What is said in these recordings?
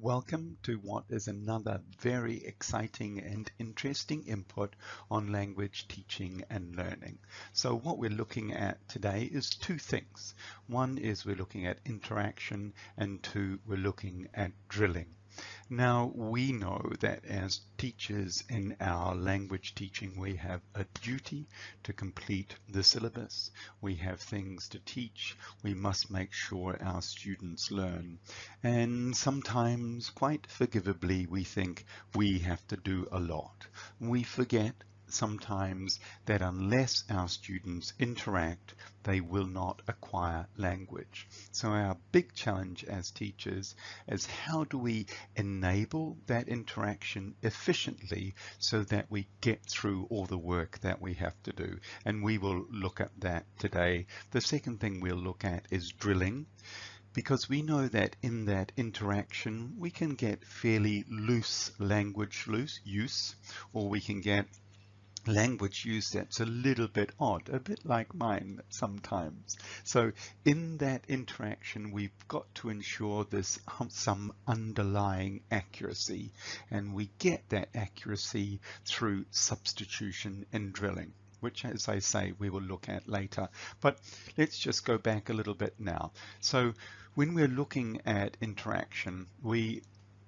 Welcome to what is another very exciting and interesting input on language teaching and learning. So what we're looking at today is two things. One is we're looking at interaction, and two, we're looking at drilling. Now, we know that as teachers in our language teaching, we have a duty to complete the syllabus. We have things to teach. We must make sure our students learn. And sometimes, quite forgivably, we think we have to do a lot. We forget sometimes that unless our students interact, they will not acquire language. So our big challenge as teachers is how do we enable that interaction efficiently so that we get through all the work that we have to do. And we will look at that today. The second thing we'll look at is drilling, because we know that in that interaction we can get fairly loose language use, or we can get language use that's a little bit odd, a bit like mine sometimes. So in that interaction, we've got to ensure there's some underlying accuracy, and we get that accuracy through substitution and drilling, which, as I say, we will look at later. But let's just go back a little bit now. So when we're looking at interaction, we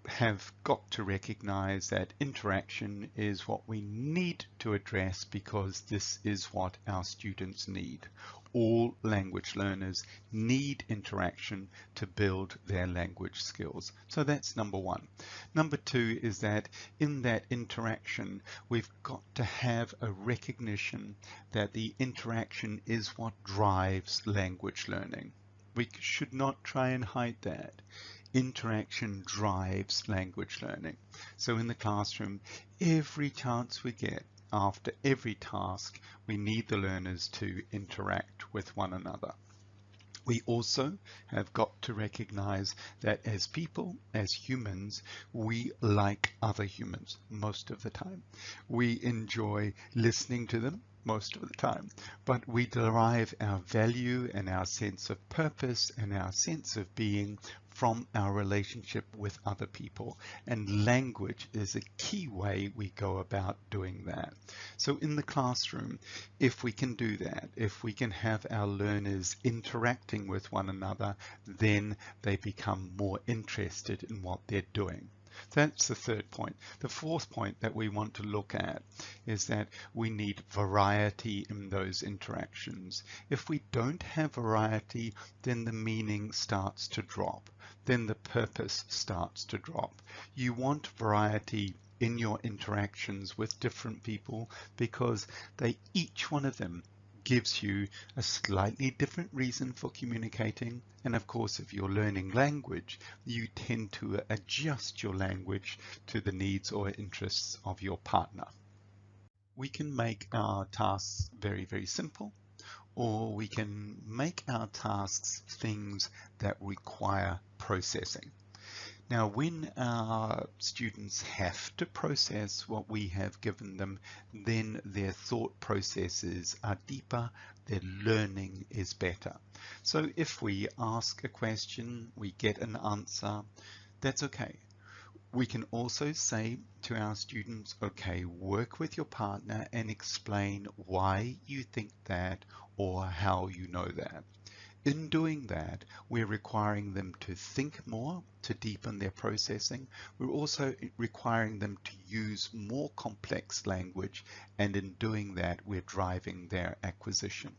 have got to recognize that interaction is what we need to address, because this is what our students need. All language learners need interaction to build their language skills. So that's number one. Number two is that in that interaction, we've got to have a recognition that the interaction is what drives language learning. We should not try and hide that. Interaction drives language learning. So in the classroom, every chance we get, after every task, we need the learners to interact with one another. We also have got to recognize that as people, as humans, we like other humans most of the time. We enjoy listening to them most of the time, but we derive our value and our sense of purpose and our sense of being from our relationship with other people, and language is a key way we go about doing that. So in the classroom, if we can do that, if we can have our learners interacting with one another, then they become more interested in what they're doing. That's the third point. The fourth point that we want to look at is that we need variety in those interactions. If we don't have variety, then the meaning starts to drop. Then the purpose starts to drop. You want variety in your interactions with different people, because each one of them gives you a slightly different reason for communicating. And of course, if you're learning language, you tend to adjust your language to the needs or interests of your partner. We can make our tasks very, very simple, or we can make our tasks things that require processing. Now, when our students have to process what we have given them, then their thought processes are deeper, their learning is better. So if we ask a question, we get an answer, that's okay. We can also say to our students, okay, work with your partner and explain why you think that or how you know that. In doing that, we're requiring them to think more, to deepen their processing. We're also requiring them to use more complex language, and in doing that, we're driving their acquisition.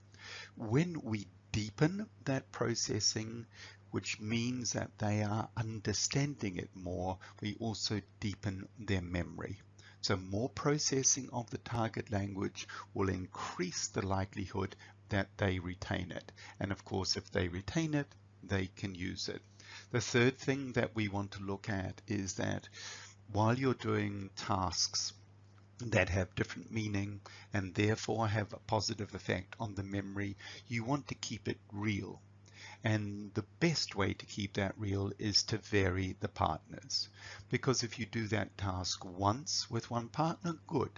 When we deepen that processing, which means that they are understanding it more, we also deepen their memory. So more processing of the target language will increase the likelihood that they retain it. And of course, if they retain it, they can use it. The third thing that we want to look at is that while you're doing tasks that have different meaning and therefore have a positive effect on the memory, you want to keep it real. And the best way to keep that real is to vary the partners. Because if you do that task once with one partner, good.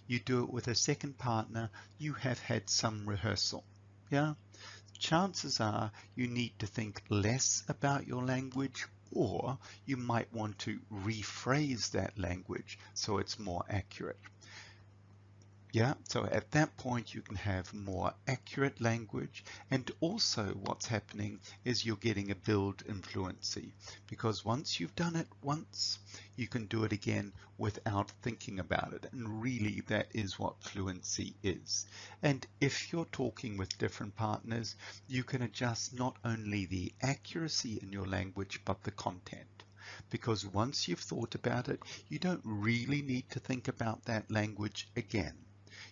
You do it with a second partner, you have had some rehearsal. Yeah? Chances are you need to think less about your language, or you might want to rephrase that language so it's more accurate. Yeah, so at that point you can have more accurate language, and also what's happening is you're getting a build in fluency, because once you've done it once, you can do it again without thinking about it, and really that is what fluency is. And if you're talking with different partners, you can adjust not only the accuracy in your language, but the content. Because once you've thought about it, you don't really need to think about that language again.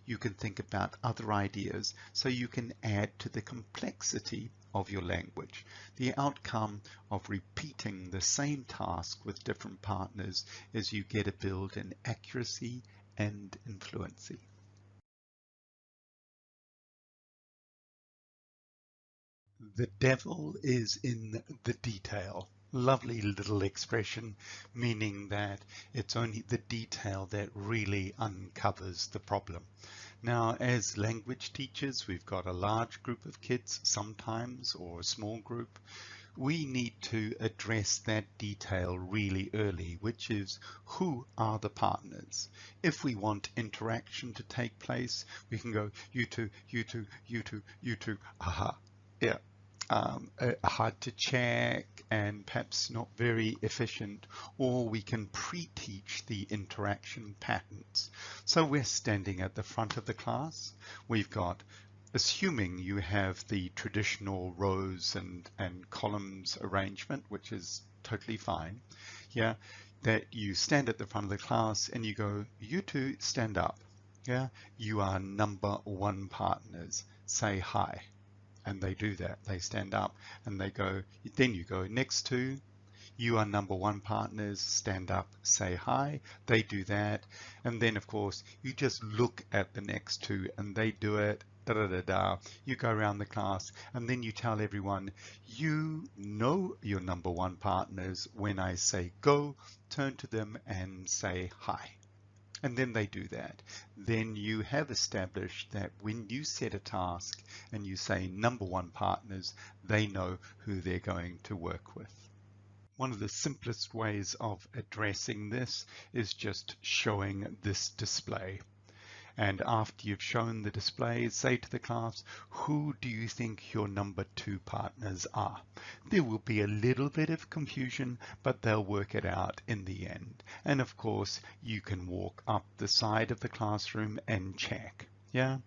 You can think about other ideas, so you can add to the complexity of your language. The outcome of repeating the same task with different partners is you get a build in accuracy and in fluency. The devil is in the detail. Lovely little expression, meaning that it's only the detail that really uncovers the problem. Now, as language teachers, we've got a large group of kids sometimes, or a small group. We need to address that detail really early, which is who are the partners. If we want interaction to take place, we can go, you two, you two, you two, you two, aha, yeah. Hard to check and perhaps not very efficient, or we can pre-teach the interaction patterns. So we're standing at the front of the class. We've got, assuming you have the traditional rows and columns arrangement, which is totally fine, yeah, that you stand at the front of the class and you go, you two stand up, yeah, you are number one partners, say hi. And they do that. They stand up and they go, then you go, next to, you are number one partners, stand up, say hi. They do that. And then, of course, you just look at the next two and they do it. Da, da, da, da. You go around the class and then you tell everyone, you know your number one partners. When I say go, turn to them and say hi. And then they do that. Then you have established that when you set a task and you say number one partners, they know who they're going to work with. One of the simplest ways of addressing this is just showing this display. And after you've shown the display, say to the class, who do you think your number two partners are? There will be a little bit of confusion, but they'll work it out in the end. And of course, you can walk up the side of the classroom and check. Yeah,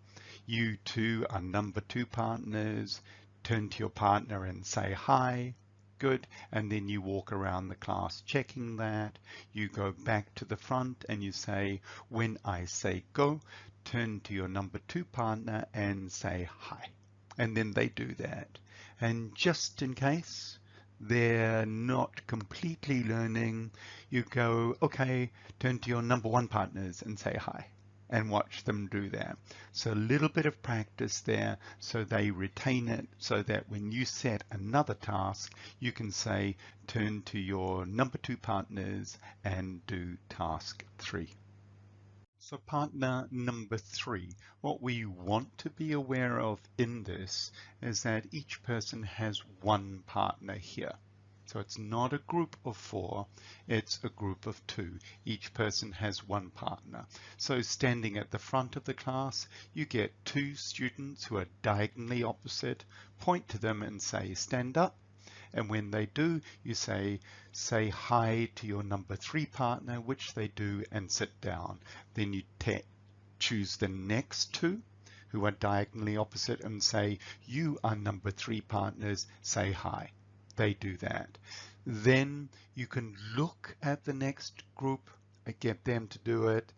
you two are number two partners. Turn to your partner and say hi. Good. And then you walk around the class checking that. You go back to the front and you say, when I say go, turn to your number two partner and say hi. And then they do that. And just in case they're not completely learning, you go, okay, turn to your number one partners and say hi, and watch them do that. So a little bit of practice there so they retain it, so that when you set another task, you can say, turn to your number two partners and do task 3. So partner number 3, what we want to be aware of in this is that each person has one partner here. So it's not a group of 4, it's a group of 2. Each person has one partner. So standing at the front of the class, you get 2 students who are diagonally opposite, point to them and say, stand up. And when they do, you say hi to your number 3 partner, which they do, and sit down. Then you choose the next 2 who are diagonally opposite and say, you are number 3 partners, say hi. They do that. Then you can look at the next group, get them to do it,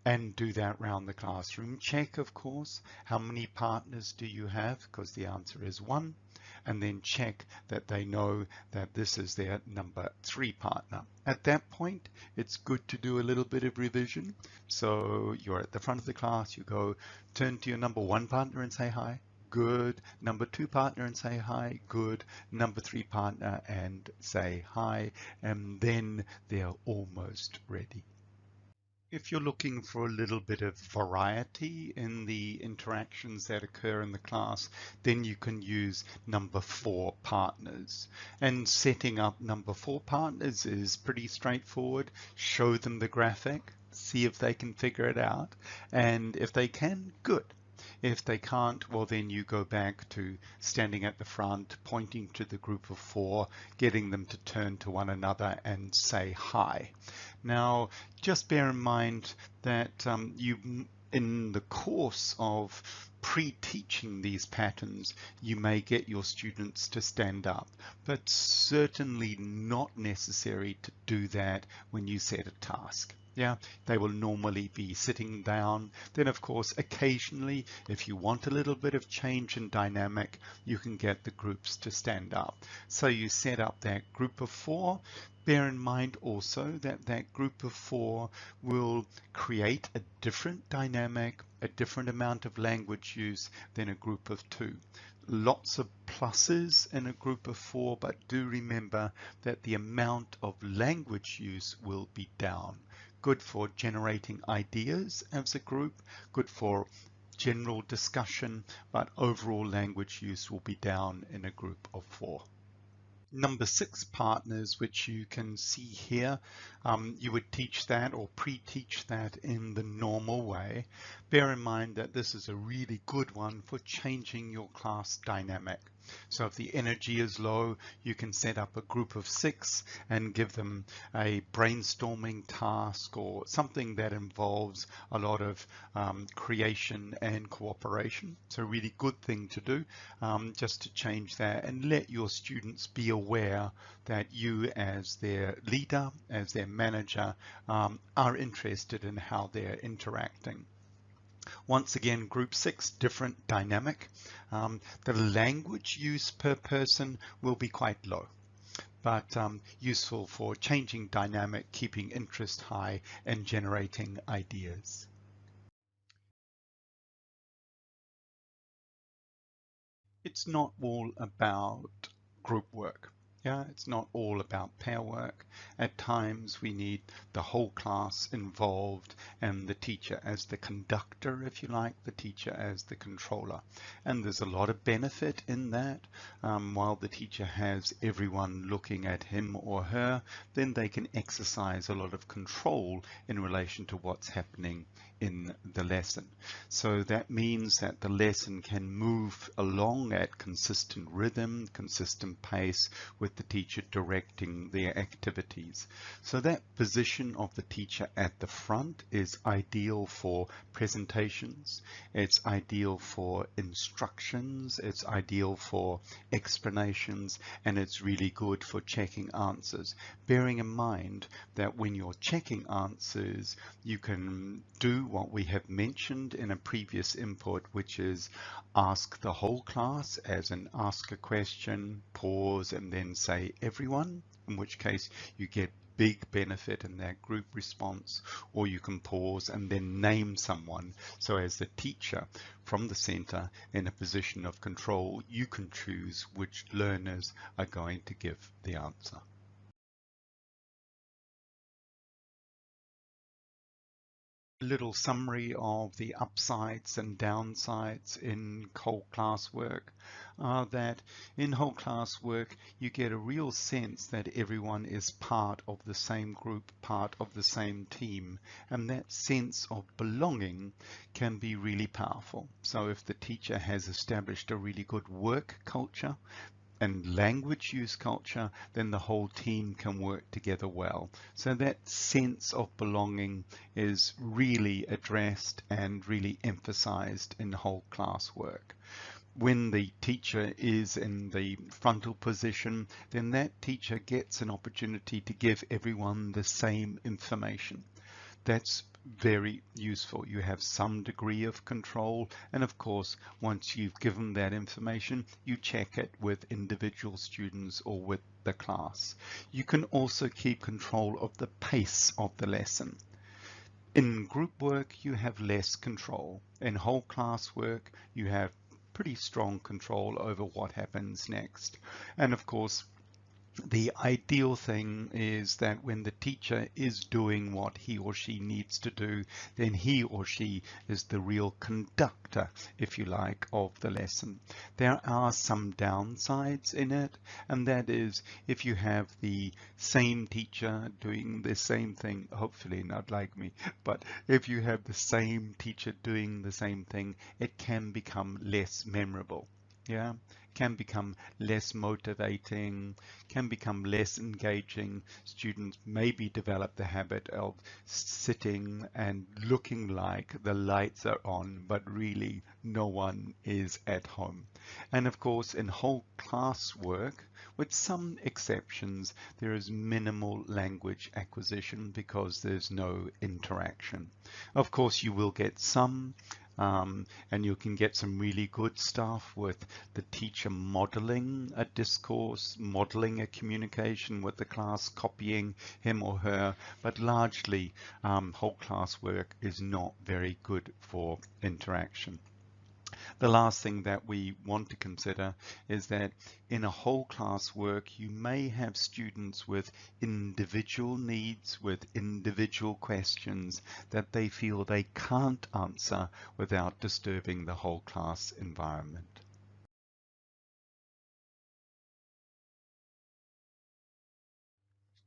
and do that round the classroom. Check, of course, how many partners do you have, because the answer is 1. And then check that they know that this is their number 3 partner. At that point, it's good to do a little bit of revision. So you're at the front of the class, you go, turn to your number 1 partner and say hi. Good. Number 2 partner and say hi. Good. Number 3 partner and say hi. And then they're almost ready. If you're looking for a little bit of variety in the interactions that occur in the class, then you can use number 4 partners. And setting up number 4 partners is pretty straightforward. Show them the graphic, see if they can figure it out, and if they can, good. If they can't, well, then you go back to standing at the front, pointing to the group of 4, getting them to turn to one another and say hi. Now, just bear in mind that in the course of pre-teaching these patterns, you may get your students to stand up, but certainly not necessary to do that when you set a task. Yeah, they will normally be sitting down. Then, of course, occasionally, if you want a little bit of change in dynamic, you can get the groups to stand up. So you set up that group of 4. Bear in mind also that that group of 4 will create a different dynamic, a different amount of language use than a group of 2. Lots of pluses in a group of 4, but do remember that the amount of language use will be down. Good for generating ideas as a group, good for general discussion, but overall language use will be down in a group of 4. Number 6 partners, which you can see here, you would teach that or pre-teach that in the normal way. Bear in mind that this is a really good one for changing your class dynamic. So if the energy is low, you can set up a group of 6 and give them a brainstorming task or something that involves a lot of creation and cooperation. So a really good thing to do, just to change that and let your students be aware that you as their leader, as their manager, are interested in how they're interacting. Once again, group 6, different dynamic. The language use per person will be quite low, but useful for changing dynamic, keeping interest high, and generating ideas. It's not all about group work. Yeah, it's not all about pair work. At times we need the whole class involved and the teacher as the conductor, if you like, the teacher as the controller. And there's a lot of benefit in that. While the teacher has everyone looking at him or her, then they can exercise a lot of control in relation to what's happening in the lesson. So that means that the lesson can move along at consistent rhythm, consistent pace, with the teacher directing their activities. So that position of the teacher at the front is ideal for presentations, it's ideal for instructions, it's ideal for explanations, and it's really good for checking answers. Bearing in mind that when you're checking answers, you can do what we have mentioned in a previous input, which is ask the whole class, as in ask a question, pause, and then say everyone, in which case you get big benefit in that group response, or you can pause and then name someone. So as the teacher from the center in a position of control, you can choose which learners are going to give the answer. Little summary of the upsides and downsides in whole class work are that in whole class work you get a real sense that everyone is part of the same group, part of the same team, and that sense of belonging can be really powerful. So if the teacher has established a really good work culture and language use culture, then the whole team can work together well. So that sense of belonging is really addressed and really emphasized in whole class work. When the teacher is in the frontal position, then that teacher gets an opportunity to give everyone the same information. That's very useful. You have some degree of control, and of course once you've given that information, you check it with individual students or with the class. You can also keep control of the pace of the lesson. In group work you have less control. In whole class work you have pretty strong control over what happens next. And of course The ideal thing is that when the teacher is doing what he or she needs to do, then he or she is the real conductor, if you like, of the lesson. There are some downsides in it, and that is if you have the same teacher doing the same thing, hopefully not like me, but if you have the same teacher doing the same thing, it can become less memorable. Yeah, can become less motivating, can become less engaging. Students maybe develop the habit of sitting and looking like the lights are on, but really no one is at home. And of course, in whole class work, with some exceptions, there is minimal language acquisition because there's no interaction. Of course, you will get some and you can get some really good stuff with the teacher modeling a discourse, modeling a communication with the class, copying him or her, but largely whole class work is not very good for interaction. The last thing that we want to consider is that in a whole class work, you may have students with individual needs, with individual questions that they feel they can't answer without disturbing the whole class environment.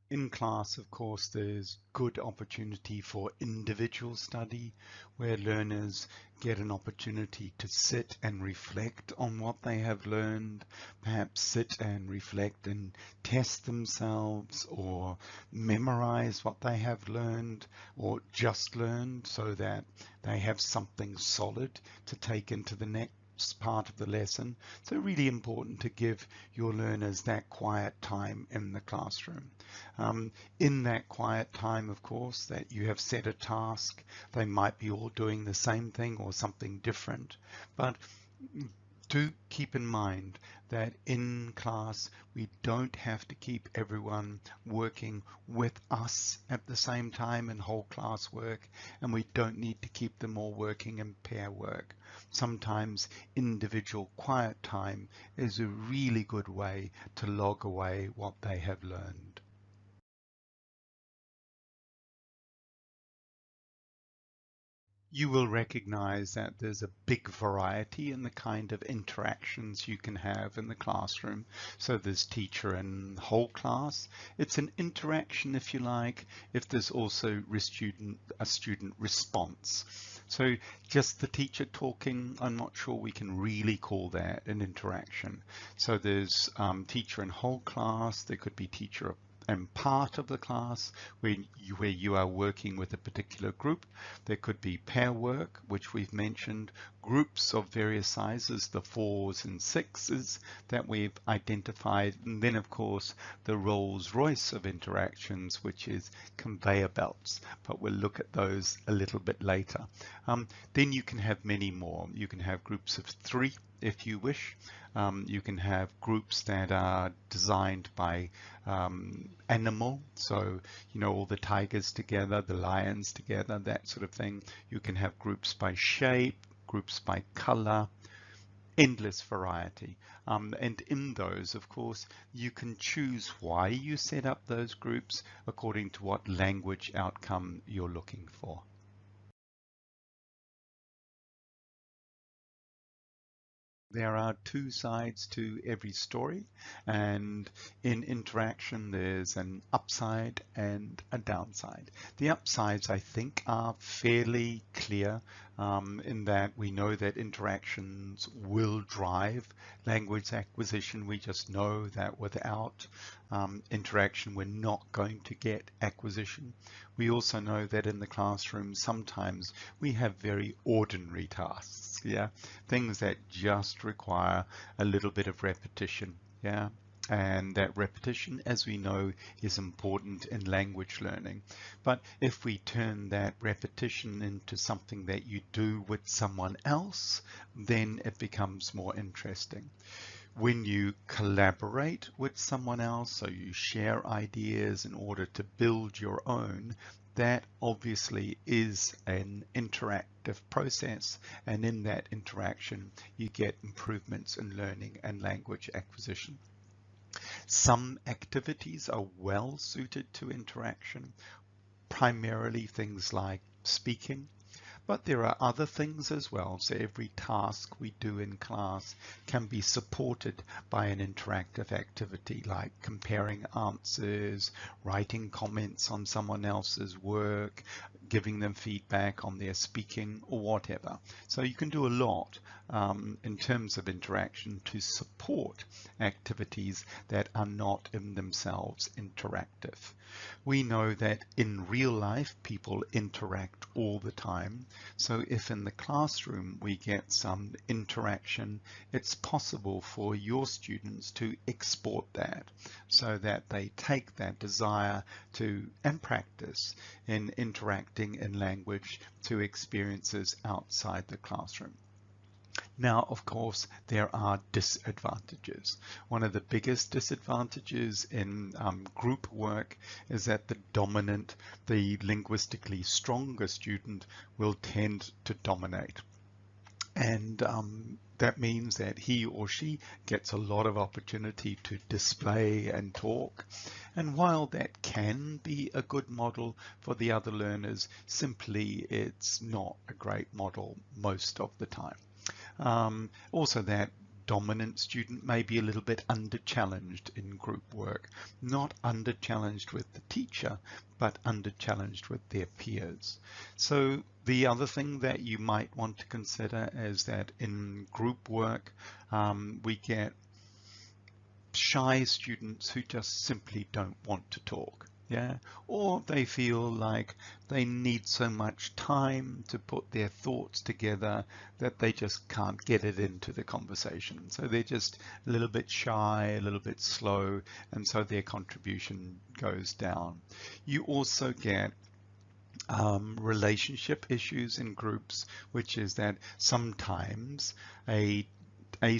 In class, of course, there's good opportunity for individual study where learners get an opportunity to sit and reflect on what they have learned, perhaps sit and reflect and test themselves or memorize what they have learned or just learned so that they have something solid to take into the next part of the lesson. So really important to give your learners that quiet time in the classroom. In that quiet time, of course, that you have set a task, they might be all doing the same thing or something different, but do keep in mind that in class we don't have to keep everyone working with us at the same time in whole class work, and we don't need to keep them all working in pair work. Sometimes individual quiet time is a really good way to log away what they have learned. You will recognize that there's a big variety in the kind of interactions you can have in the classroom. So there's teacher and whole class. It's an interaction, if you like, if there's also a student response. So just the teacher talking, I'm not sure we can really call that an interaction. So there's teacher and whole class. There could be teacher and part of the class where you are working with a particular group. There could be pair work, which we've mentioned, groups of various sizes, the 4s and 6s that we've identified, and then of course the Rolls Royce of interactions, which is conveyor belts, but we'll look at those a little bit later. Then you can have many more. You can have groups of 3 if you wish. You can have groups that are designed by animal, so you know, all the tigers together, the lions together, that sort of thing. You can have groups by shape, groups by color, endless variety. And in those, of course, you can choose why you set up those groups according to what language outcome you're looking for. There are two sides to every story, and in interaction, there's an upside and a downside. The upsides, I think, are fairly clear in that we know that interactions will drive language acquisition. We just know that without interaction, we're not going to get acquisition. We also know that in the classroom, sometimes we have very ordinary tasks, yeah, things that just require a little bit of repetition, yeah. And that repetition, as we know, is important in language learning. But if we turn that repetition into something that you do with someone else, then it becomes more interesting. When you collaborate with someone else, so you share ideas in order to build your own, that obviously is an interactive process, and in that interaction you get improvements in learning and language acquisition. Some activities are well suited to interaction, primarily things like speaking. But there are other things as well. So every task we do in class can be supported by an interactive activity like comparing answers, writing comments on someone else's work, giving them feedback on their speaking or whatever. So you can do a lot in terms of interaction to support activities that are not in themselves interactive. We know that in real life people interact all the time. So if in the classroom we get some interaction, it's possible for your students to export that so that they take that desire to and practice in interacting in language to experiences outside the classroom. Now, of course, there are disadvantages. One of the biggest disadvantages in group work is that the linguistically stronger student will tend to dominate. And that means that he or she gets a lot of opportunity to display and talk. And while that can be a good model for the other learners, simply it's not a great model most of the time. Also, that dominant student may be a little bit under-challenged in group work, not under-challenged with the teacher, but under-challenged with their peers. So the other thing that you might want to consider is that in group work, we get shy students who just simply don't want to talk. Yeah, or they feel like they need so much time to put their thoughts together that they just can't get it into the conversation. So they're just a little bit shy, a little bit slow, and so their contribution goes down. You also get relationship issues in groups, which is that sometimes a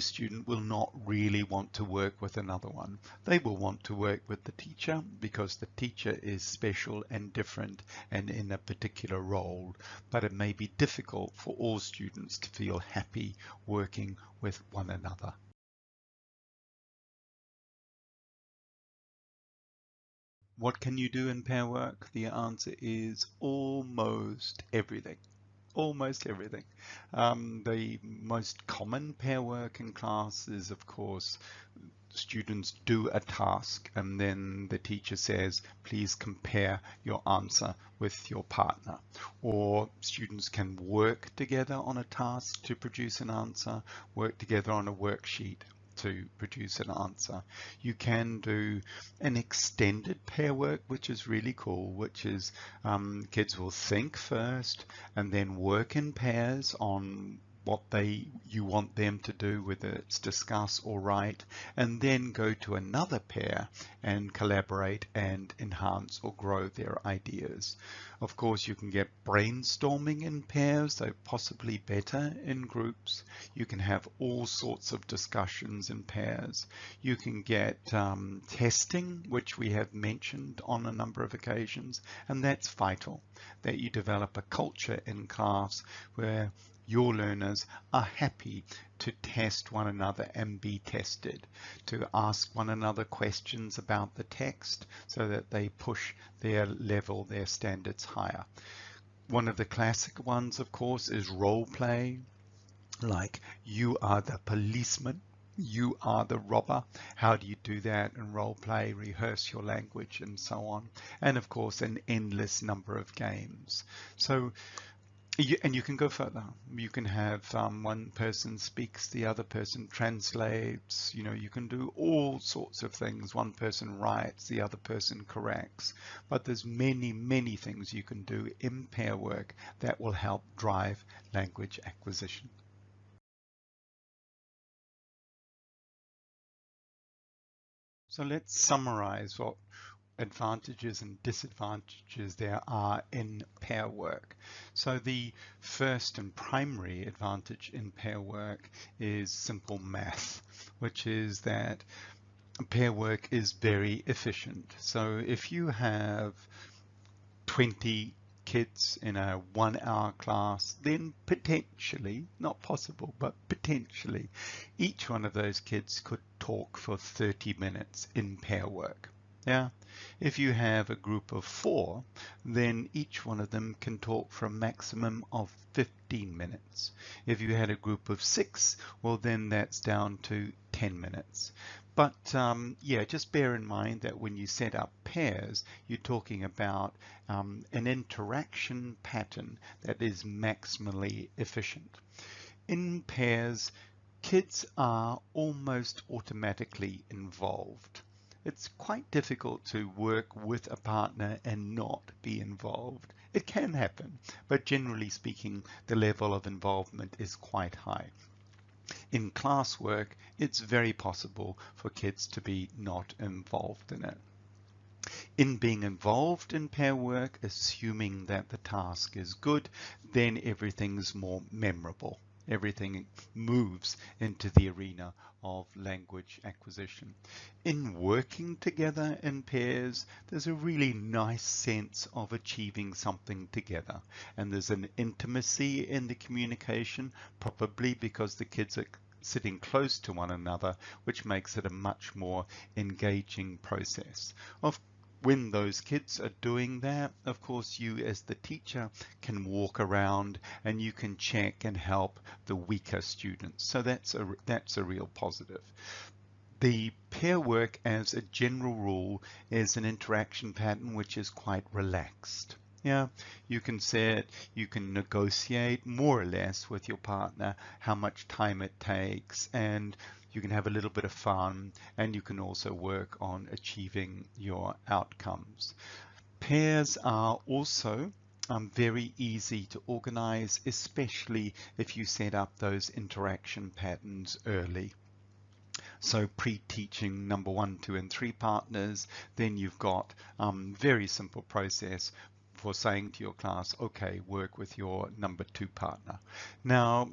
student will not really want to work with another one. They will want to work with the teacher because the teacher is special and different and in a particular role, but it may be difficult for all students to feel happy working with one another. What can you do in pair work? The answer is almost everything. Almost everything. The most common pair work in class is, of course, students do a task and then the teacher says, please compare your answer with your partner. Or students can work together on a task to produce an answer, work together on a worksheet to produce an answer. You can do an extended pair work, which is really cool, which is kids will think first and then work in pairs on what you want them to do, whether it's discuss or write, and then go to another pair and collaborate and enhance or grow their ideas. Of course, you can get brainstorming in pairs, though possibly better in groups. You can have all sorts of discussions in pairs. You can get testing, which we have mentioned on a number of occasions, and that's vital, that you develop a culture in class where your learners are happy to test one another and be tested, to ask one another questions about the text so that they push their level, their standards higher. One of the classic ones, of course, is role play, like you are the policeman, you are the robber. How do you do that in role play? Rehearse your language and so on. And of course, an endless number of games. So and you can go further. You can have one person speaks, the other person translates. You know, you can do all sorts of things. One person writes, the other person corrects. But there's many, many things you can do in pair work that will help drive language acquisition. So let's summarize what advantages and disadvantages there are in pair work. So the first and primary advantage in pair work is simple math, which is that pair work is very efficient. So if you have 20 kids in a 1 hour class, then potentially, not possible, but potentially, each one of those kids could talk for 30 minutes in pair work. Yeah, if you have a group of 4, then each one of them can talk for a maximum of 15 minutes. If you had a group of 6, well, then that's down to 10 minutes. But yeah, just bear in mind that when you set up pairs, you're talking about an interaction pattern that is maximally efficient. In pairs, kids are almost automatically involved. It's quite difficult to work with a partner and not be involved. It can happen, but generally speaking, the level of involvement is quite high. In classwork, it's very possible for kids to be not involved in it. In being involved in pair work, assuming that the task is good, then everything's more memorable. Everything moves into the arena of language acquisition. In working together in pairs, there's a really nice sense of achieving something together. And there's an intimacy in the communication, probably because the kids are sitting close to one another, which makes it a much more engaging process. When those kids are doing that, of course, you as the teacher can walk around and you can check and help the weaker students. So that's a real positive. The pair work, as a general rule, is an interaction pattern which is quite relaxed. Yeah, you can set, you can negotiate more or less with your partner how much time it takes, and you can have a little bit of fun, and you can also work on achieving your outcomes. Pairs are also very easy to organize, especially if you set up those interaction patterns early. So pre-teaching number 1, 2, and 3 partners, then you've got very simple process for saying to your class, okay, work with your number 2 partner. Now,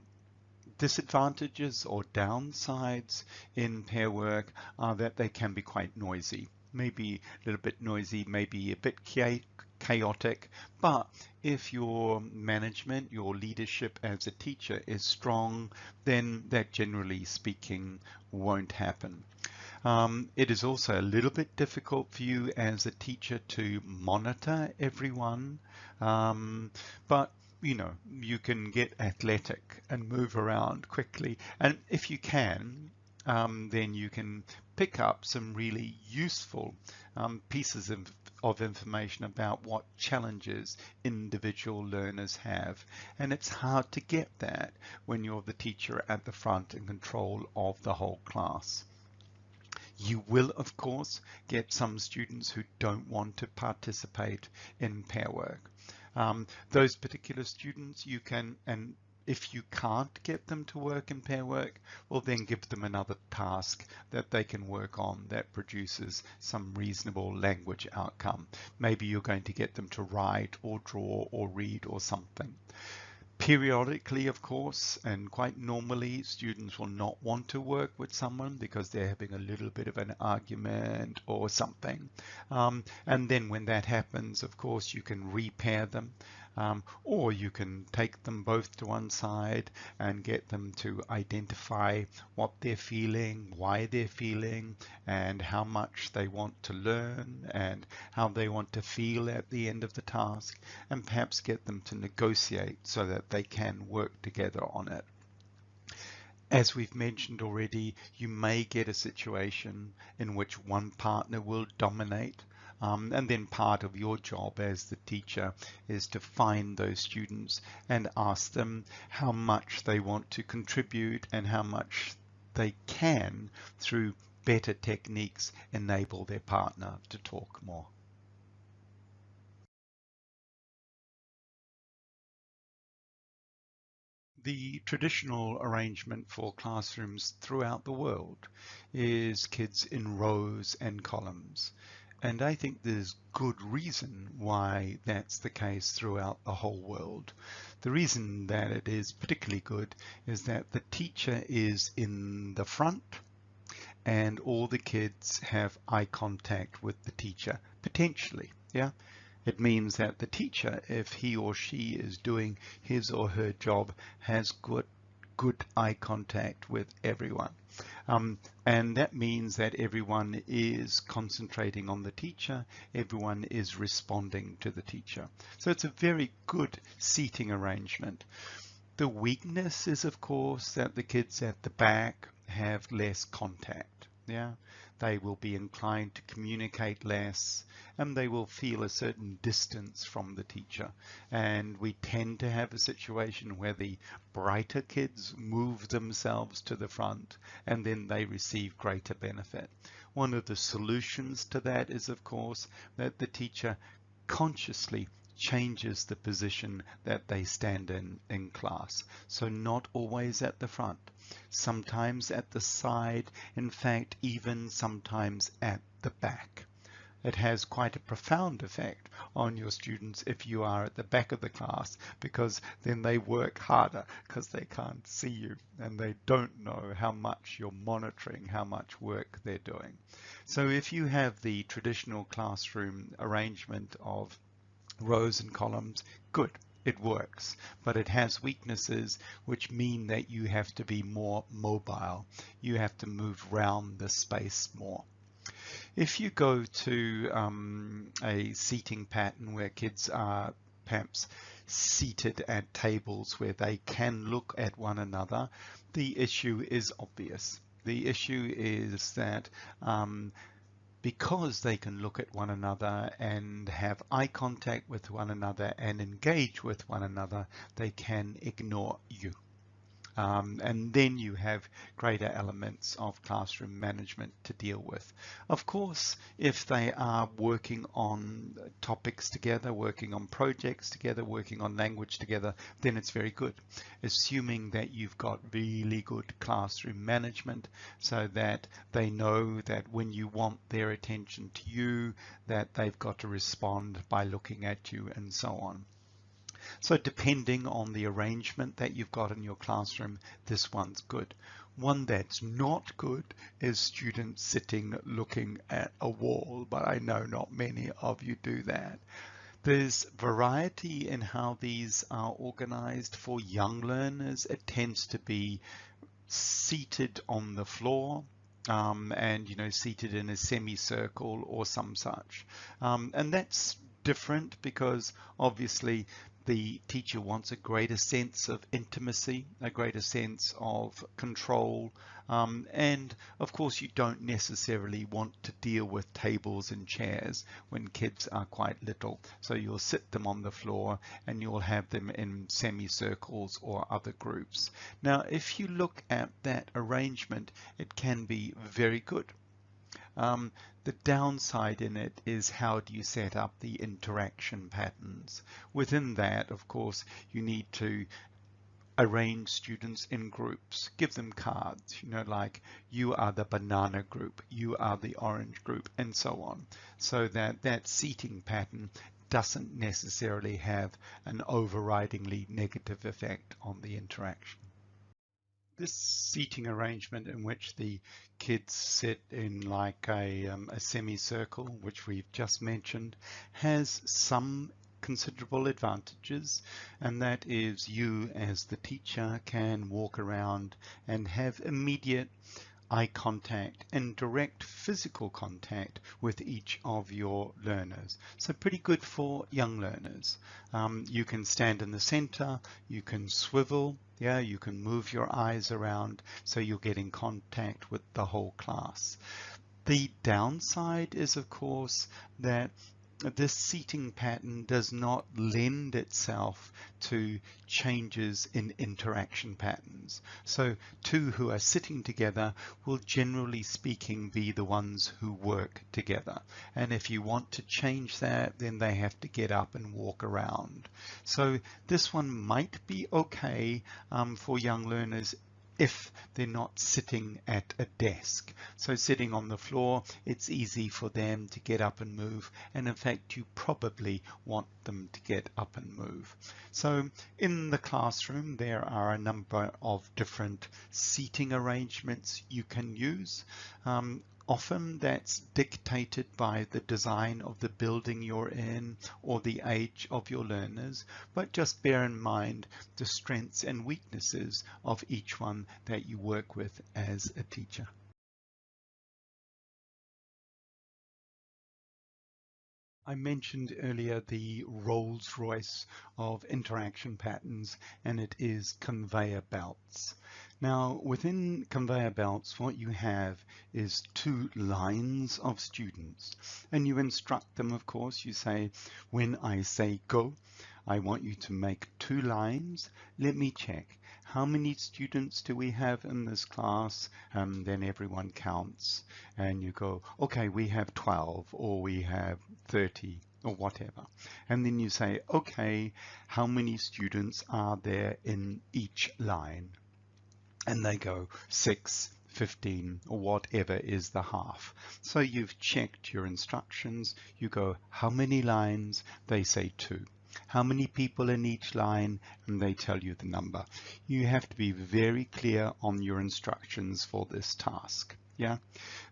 disadvantages or downsides in pair work are that they can be quite noisy. Maybe a little bit noisy, maybe a bit chaotic, but if your management, your leadership as a teacher is strong, then that generally speaking won't happen. It is also a little bit difficult for you as a teacher to monitor everyone, but you know, you can get athletic and move around quickly. And if you can, then you can pick up some really useful pieces of information about what challenges individual learners have. And it's hard to get that when you're the teacher at the front in control of the whole class. You will, of course, get some students who don't want to participate in pair work. Those particular students you can, and if you can't get them to work in pair work, well then give them another task that they can work on that produces some reasonable language outcome. Maybe you're going to get them to write or draw or read or something. Periodically, of course, and quite normally, students will not want to work with someone because they're having a little bit of an argument or something. And then when that happens, of course, you can repair them, or you can take them both to one side and get them to identify what they're feeling, why they're feeling, and how much they want to learn and how they want to feel at the end of the task, and perhaps get them to negotiate so that they can work together on it. As we've mentioned already, you may get a situation in which one partner will dominate, and then part of your job as the teacher is to find those students and ask them how much they want to contribute and how much they can, through better techniques, enable their partner to talk more. The traditional arrangement for classrooms throughout the world is kids in rows and columns. And I think there's good reason why that's the case throughout the whole world. The reason that it is particularly good is that the teacher is in the front and all the kids have eye contact with the teacher, potentially, yeah? It means that the teacher, if he or she is doing his or her job, has good eye contact with everyone. And that means that everyone is concentrating on the teacher, everyone is responding to the teacher. So it's a very good seating arrangement. The weakness is, of course, that the kids at the back have less contact. Yeah, they will be inclined to communicate less, and they will feel a certain distance from the teacher. And we tend to have a situation where the brighter kids move themselves to the front, and then they receive greater benefit. One of the solutions to that is, of course, that the teacher consciously changes the position that they stand in class. So not always at the front, sometimes at the side, in fact, even sometimes at the back. It has quite a profound effect on your students if you are at the back of the class, because then they work harder because they can't see you and they don't know how much you're monitoring, how much work they're doing. So if you have the traditional classroom arrangement of rows and columns, good, it works, but it has weaknesses which mean that you have to be more mobile. You have to move around the space more. If you go to a seating pattern where kids are perhaps seated at tables where they can look at one another, the issue is obvious. The issue is that because they can look at one another and have eye contact with one another and engage with one another, they can ignore you. And then you have greater elements of classroom management to deal with. Of course, if they are working on topics together, working on projects together, working on language together, then it's very good, assuming that you've got really good classroom management so that they know that when you want their attention to you, that they've got to respond by looking at you and so on. So depending on the arrangement that you've got in your classroom, this one's good. One that's not good is students sitting looking at a wall, but I know not many of you do that. There's variety in how these are organized. For young learners, it tends to be seated on the floor. And seated in a semicircle or some such, and that's different because obviously the teacher wants a greater sense of intimacy, a greater sense of control, and of course you don't necessarily want to deal with tables and chairs when kids are quite little, so you'll sit them on the floor and you'll have them in semicircles or other groups. Now if you look at that arrangement, it can be very good. The downside in it is how do you set up the interaction patterns. Within that, of course, you need to arrange students in groups, give them cards, like you are the banana group, you are the orange group, and so on, so that that seating pattern doesn't necessarily have an overridingly negative effect on the interaction. This seating arrangement in which the kids sit in like a semicircle, which we've just mentioned, has some considerable advantages, and that is you as the teacher can walk around and have immediate eye contact and direct physical contact with each of your learners. So pretty good for young learners. You can stand in the center, you can swivel, yeah, you can move your eyes around so you're getting contact with the whole class. The downside is, of course, that this seating pattern does not lend itself to changes in interaction patterns. So two who are sitting together will generally speaking be the ones who work together. And if you want to change that, then they have to get up and walk around. So this one might be okay for young learners if they're not sitting at a desk. So sitting on the floor, it's easy for them to get up and move, and in fact you probably want them to get up and move. So in the classroom there are a number of different seating arrangements you can use. Often that's dictated by the design of the building you're in or the age of your learners, but just bear in mind the strengths and weaknesses of each one that you work with as a teacher. I mentioned earlier the Rolls-Royce of interaction patterns, and it is conveyor belts. Now, within conveyor belts, what you have is two lines of students, and you instruct them, of course. You say, when I say go, I want you to make two lines. Let me check. How many students do we have in this class? Then everyone counts and you go, okay, we have 12 or we have 30 or whatever. And then you say, okay, how many students are there in each line? And they go 6, 15, or whatever is the half. So you've checked your instructions. You go, how many lines? They say 2. How many people in each line? And they tell you the number. You have to be very clear on your instructions for this task. Yeah.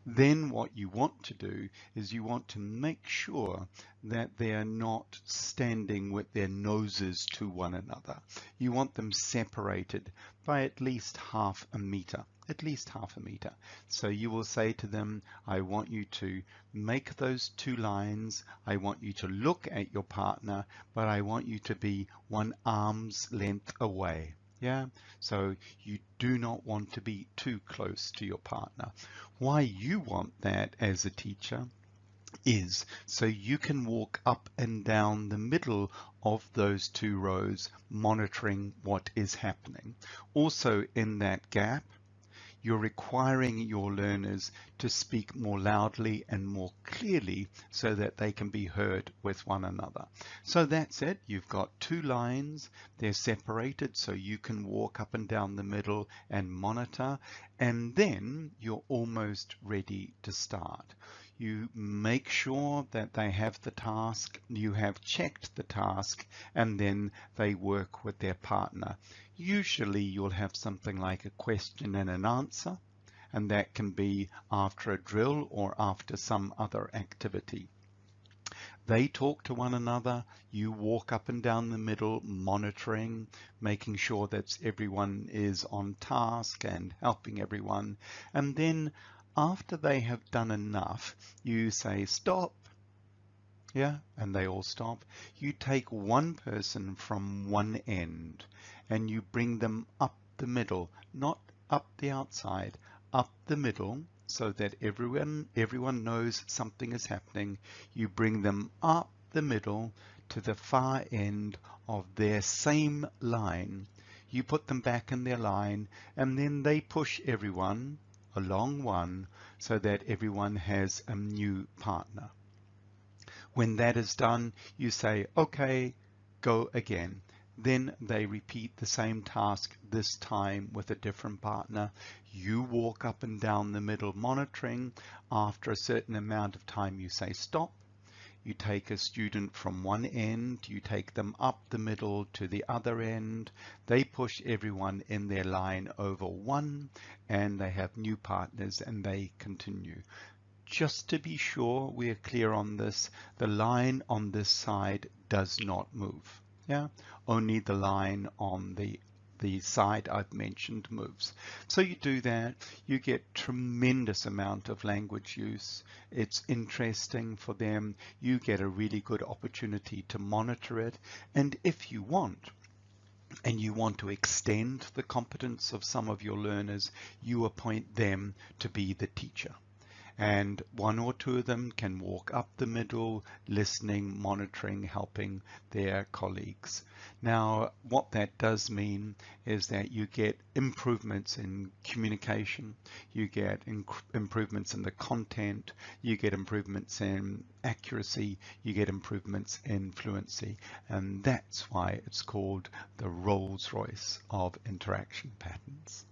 Then what you want to do is you want to make sure that they are not standing with their noses to one another. You want them separated by at least half a meter. At least half a meter. So you will say to them, I want you to make those two lines. I want you to look at your partner, but I want you to be one arm's length away. Yeah, so you do not want to be too close to your partner. Why you want that as a teacher is so you can walk up and down the middle of those two rows, monitoring what is happening. Also in that gap, you're requiring your learners to speak more loudly and more clearly so that they can be heard with one another. So that's it. You've got two lines. They're separated so you can walk up and down the middle and monitor. And then you're almost ready to start. You make sure that they have the task, you have checked the task, and then they work with their partner. Usually you'll have something like a question and an answer, and that can be after a drill or after some other activity. They talk to one another, you walk up and down the middle, monitoring, making sure that everyone is on task and helping everyone. And then after they have done enough, you say, stop. Yeah, and they all stop. You take one person from one end and you bring them up the middle, not up the outside, up the middle, so that everyone knows something is happening. You bring them up the middle to the far end of their same line. You put them back in their line, and then they push everyone along one so that everyone has a new partner. When that is done, you say, okay, go again. Then they repeat the same task, this time with a different partner. You walk up and down the middle monitoring. After a certain amount of time, you say stop. You take a student from one end, you take them up the middle to the other end. They push everyone in their line over one, and they have new partners, and they continue. Just to be sure we're clear on this, the line on this side does not move. Yeah, only the line on the side I've mentioned moves. So you do that, you get tremendous amount of language use. It's interesting for them. You get a really good opportunity to monitor it. And if you want, and you want to extend the competence of some of your learners, you appoint them to be the teacher. And one or two of them can walk up the middle, listening, monitoring, helping their colleagues. Now, what that does mean is that you get improvements in communication, you get improvements in the content, you get improvements in accuracy, you get improvements in fluency, and that's why it's called the Rolls-Royce of interaction patterns.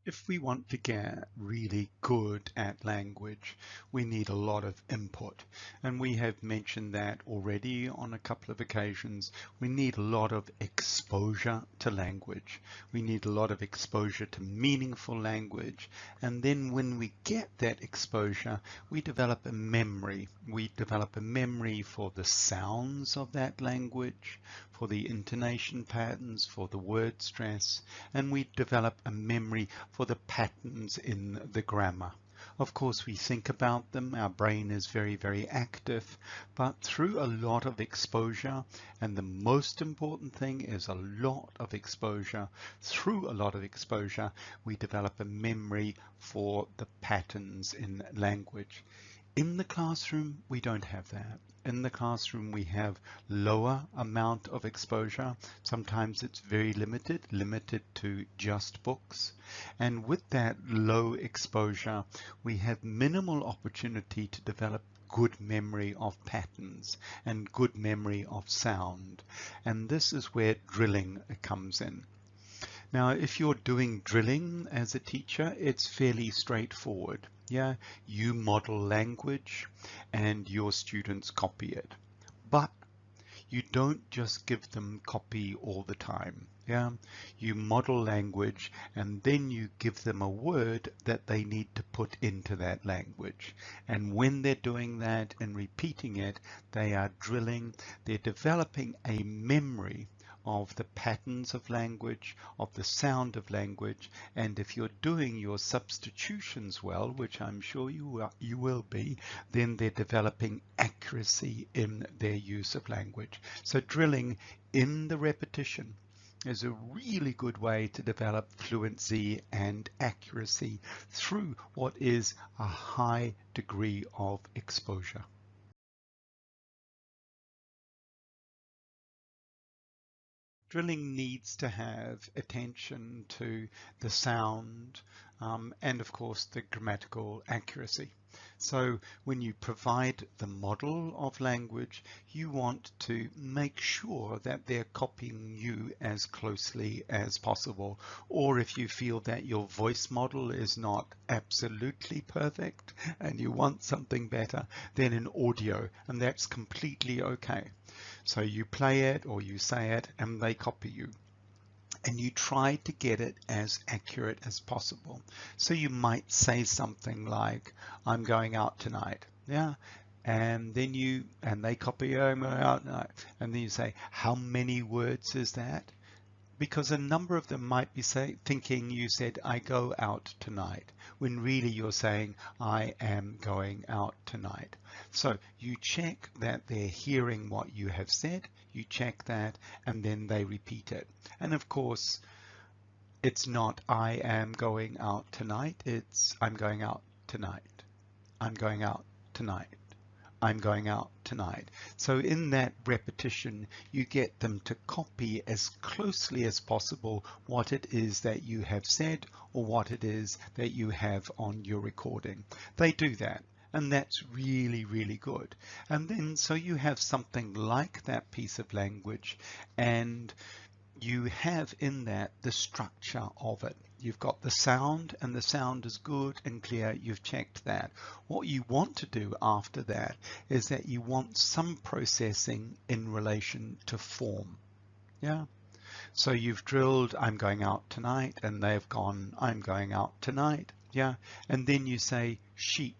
If we want to get really good at language, we need a lot of input. And we have mentioned that already on a couple of occasions. We need a lot of exposure to language. We need a lot of exposure to meaningful language. And then when we get that exposure, we develop a memory. We develop a memory for the sounds of that language, for the intonation patterns, for the word stress, and we develop a memory for the patterns in the grammar. Of course, we think about them, our brain is very, very active, but through a lot of exposure, and the most important thing is a lot of exposure, through a lot of exposure, we develop a memory for the patterns in language. In the classroom, we don't have that. In the classroom, we have lower amount of exposure. Sometimes it's very limited to just books. And with that low exposure, we have minimal opportunity to develop good memory of patterns and good memory of sound. And this is where drilling comes in. Now, if you're doing drilling as a teacher, it's fairly straightforward. Yeah, you model language and your students copy it. But you don't just give them copy all the time. Yeah, you model language and then you give them a word that they need to put into that language. And when they're doing that and repeating it, they are drilling, they're developing a memory of the patterns of language, of the sound of language, and if you're doing your substitutions well, which I'm sure you will be, then they're developing accuracy in their use of language. So drilling in the repetition is a really good way to develop fluency and accuracy through what is a high degree of exposure. Drilling needs to have attention to the sound and of course the grammatical accuracy. So when you provide the model of language, you want to make sure that they're copying you as closely as possible. Or if you feel that your voice model is not absolutely perfect and you want something better, then an audio, and that's completely okay. So you play it or you say it and they copy you. And you try to get it as accurate as possible. So you might say something like, I'm going out tonight. Yeah. And then they copy you, I'm going out tonight. And then you say, how many words is that? Because a number of them might be thinking you said, I go out tonight, when really you're saying, I am going out tonight. So you check that they're hearing what you have said, you check that, and then they repeat it. And of course, it's not, I am going out tonight, it's, I'm going out tonight. I'm going out tonight. I'm going out tonight. So in that repetition, you get them to copy as closely as possible what it is that you have said or what it is that you have on your recording. They do that. And that's really, really good. And then so you have something like that piece of language, and you have in that the structure of it. You've got the sound, and the sound is good and clear. You've checked that. What you want to do after that is that you want some processing in relation to form. Yeah. So you've drilled, I'm going out tonight, and they've gone, I'm going out tonight. Yeah. And then you say she.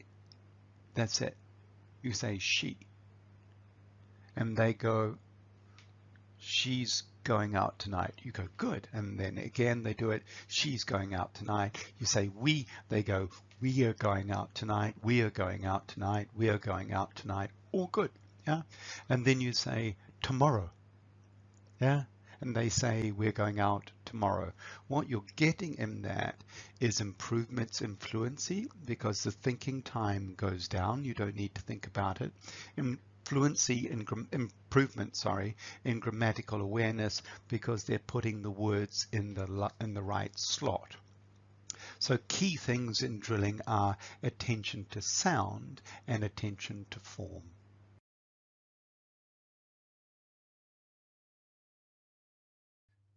That's it. You say she. And they go, she's going out tonight. You go, good. And then again, they do it. She's going out tonight. You say we, they go, we are going out tonight. We are going out tonight. We are going out tonight. All good. Yeah. And then you say tomorrow. Yeah. And they say we're going out tomorrow. What you're getting in that is improvements in fluency, because the thinking time goes down. You don't need to think about it. Fluency in improvement, in grammatical awareness, because they're putting the words in the right slot. So key things in drilling are attention to sound and attention to form.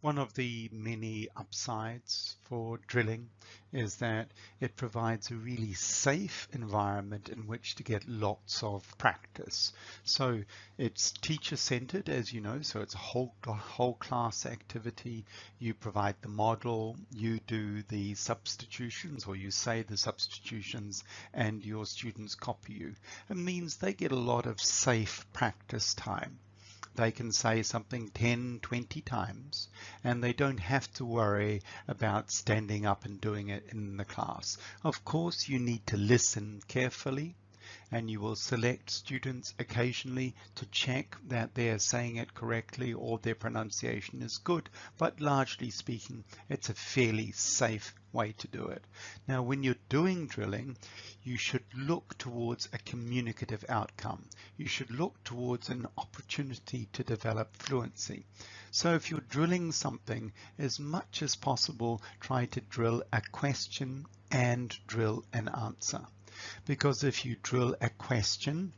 One of the many upsides for drilling is that it provides a really safe environment in which to get lots of practice. So it's teacher-centered, as you know, so it's a whole class activity. You provide the model, you do the substitutions, or you say the substitutions, and your students copy you. It means they get a lot of safe practice time. They can say something 10, 20 times, and they don't have to worry about standing up and doing it in the class. Of course, you need to listen carefully, and you will select students occasionally to check that they're saying it correctly or their pronunciation is good, but largely speaking, it's a fairly safe way to do it. Now, when you're doing drilling, you should look towards a communicative outcome. You should look towards an opportunity to develop fluency. So if you're drilling something, as much as possible, try to drill a question and drill an answer. Because if you drill a question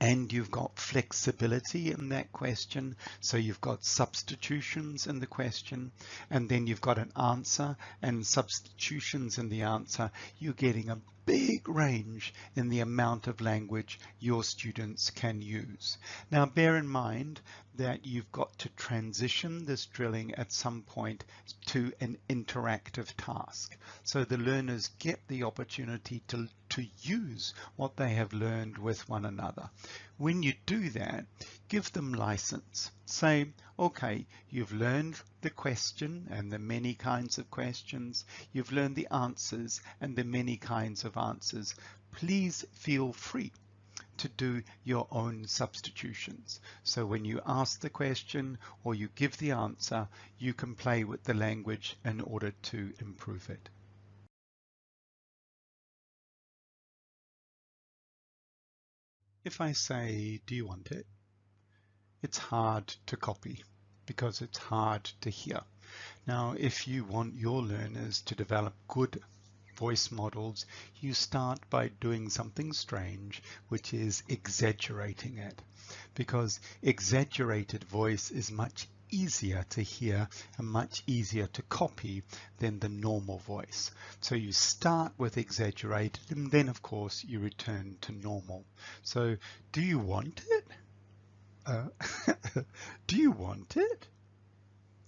and you've got flexibility in that question, so you've got substitutions in the question, and then you've got an answer and substitutions in the answer, you're getting a big range in the amount of language your students can use. Now bear in mind that you've got to transition this drilling at some point to an interactive task. So the learners get the opportunity to use what they have learned with one another. When you do that, give them license. Say, okay, you've learned the question and the many kinds of questions. You've learned the answers and the many kinds of answers. Please feel free to do your own substitutions. So when you ask the question or you give the answer, you can play with the language in order to improve it. If I say, do you want it? It's hard to copy because it's hard to hear. Now, if you want your learners to develop good voice models, you start by doing something strange, which is exaggerating it, because exaggerated voice is much easier to hear and much easier to copy than the normal voice. So you start with exaggerated and then of course you return to normal. So do you want it? Do you want it?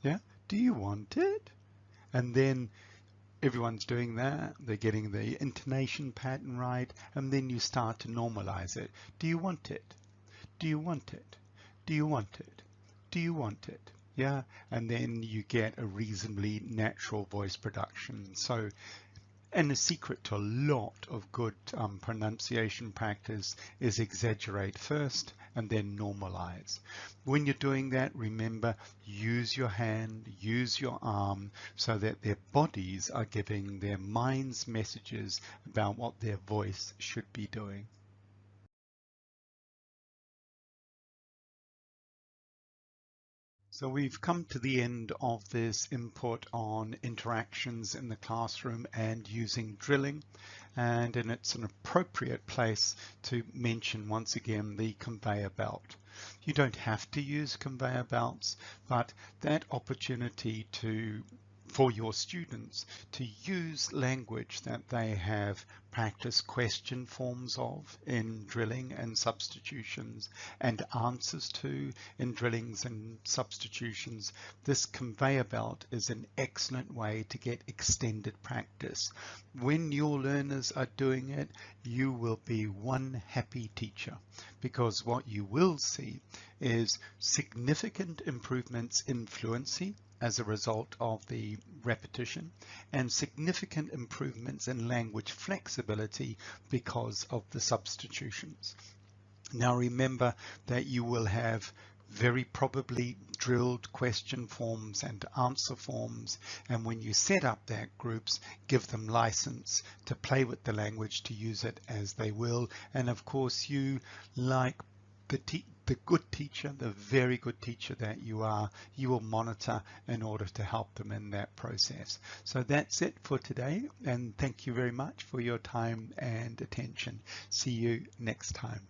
Yeah, do you want it? And then everyone's doing that. They're getting the intonation pattern right. And then you start to normalize it. Do you want it? Do you want it? Do you want it? Do you want it? Yeah. And then you get a reasonably natural voice production. So, and the secret to a lot of good pronunciation practice is exaggerate first and then normalize. When you're doing that, remember, use your hand, use your arm, so that their bodies are giving their minds messages about what their voice should be doing. So we've come to the end of this input on interactions in the classroom and using drilling, and it's an appropriate place to mention once again the conveyor belt. You don't have to use conveyor belts, but that opportunity for your students to use language that they have practiced question forms of in drilling and substitutions and answers to in drillings and substitutions. This conveyor belt is an excellent way to get extended practice. When your learners are doing it, you will be one happy teacher, because what you will see is significant improvements in fluency as a result of the repetition, and significant improvements in language flexibility because of the substitutions. Now remember that you will have very probably drilled question forms and answer forms, and when you set up that groups, give them license to play with the language, to use it as they will. And of course, you, like the good teacher, the very good teacher that you are, you will monitor in order to help them in that process. So that's it for today, and thank you very much for your time and attention. See you next time.